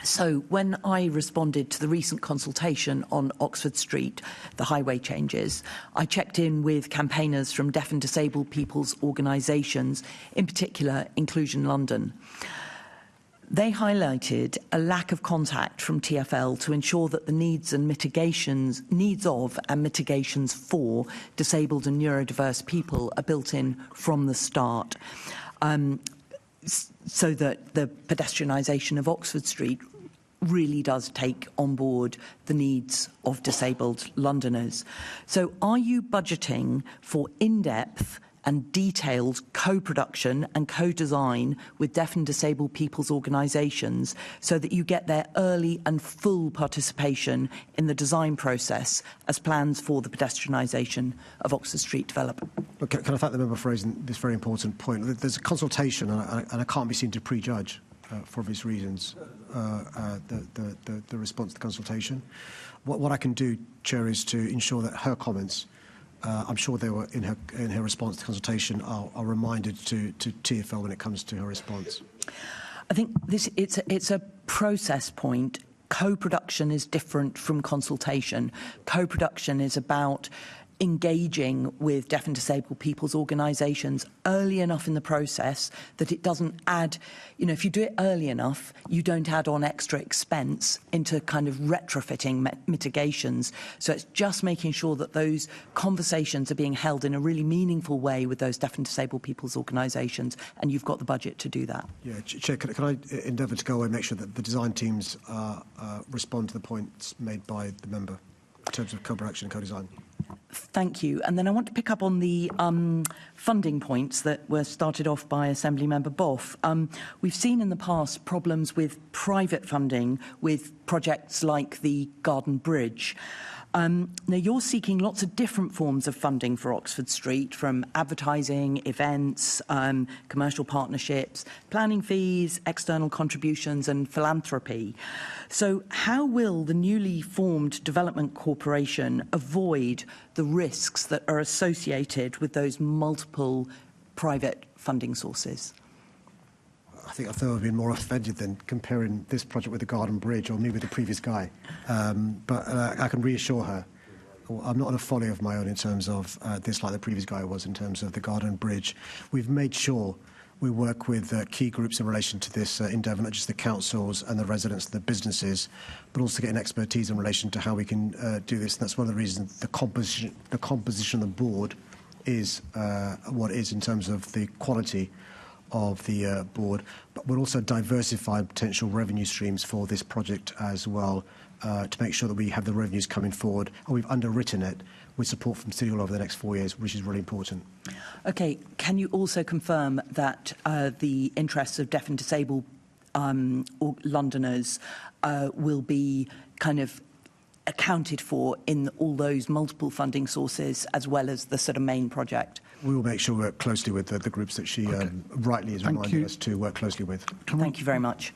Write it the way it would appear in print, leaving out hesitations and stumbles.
So when I responded to the recent consultation on Oxford Street, the highway changes, I checked in with campaigners from deaf and disabled people's organisations, in particular Inclusion London. They highlighted a lack of contact from TfL to ensure that the needs of and mitigations for disabled and neurodiverse people are built in from the start, so that the pedestrianisation of Oxford Street really does take on board the needs of disabled Londoners. So are you budgeting for in-depth and detailed co-production and co-design with deaf and disabled people's organisations so that you get their early and full participation in the design process as plans for the pedestrianisation of Oxford Street develop? Can I thank the member for raising this very important point? There's a consultation, and I can't be seen to prejudge, for obvious reasons, the response to the consultation. What I can do, Chair, is to ensure that her comments, I'm sure they were in her response to the consultation, are reminded to TfL when it comes to her response. I think it's a process point. Co-production is different from consultation. Co-production is about engaging with deaf and disabled people's organisations early enough in the process that it doesn't add, if you do it early enough, you don't add on extra expense into kind of retrofitting mitigations. So it's just making sure that those conversations are being held in a really meaningful way with those deaf and disabled people's organisations, and you've got the budget to do that. Yeah, Chair, can I endeavour to go away and make sure that the design teams respond to the points made by the member in terms of co-production and co-design? Thank you. And then I want to pick up on the funding points that were started off by Assembly Member Boff. We've seen in the past problems with private funding with projects like the Garden Bridge. Now, you're seeking lots of different forms of funding for Oxford Street, from advertising, events, commercial partnerships, planning fees, external contributions and philanthropy. So how will the newly formed Development Corporation avoid the risks that are associated with those multiple private funding sources? I think I've been more offended than comparing this project with the Garden Bridge or me with the previous guy. But I can reassure her, I'm not on a folly of my own in terms of this like the previous guy was in terms of the Garden Bridge. We've made sure we work with key groups in relation to this endeavour, not just the councils and the residents and the businesses, but also getting expertise in relation to how we can do this. And that's one of the reasons the composition of the board is what it is in terms of the quality of the board, but we'll also diversify potential revenue streams for this project as well to make sure that we have the revenues coming forward, and we've underwritten it with support from City Hall over the next 4 years, which is really important. OK, can you also confirm that the interests of deaf and disabled Londoners will be kind of accounted for in all those multiple funding sources as well as the sort of main project? We will make sure we work closely with the groups that she rightly has reminded us to work closely with. Thank you very much.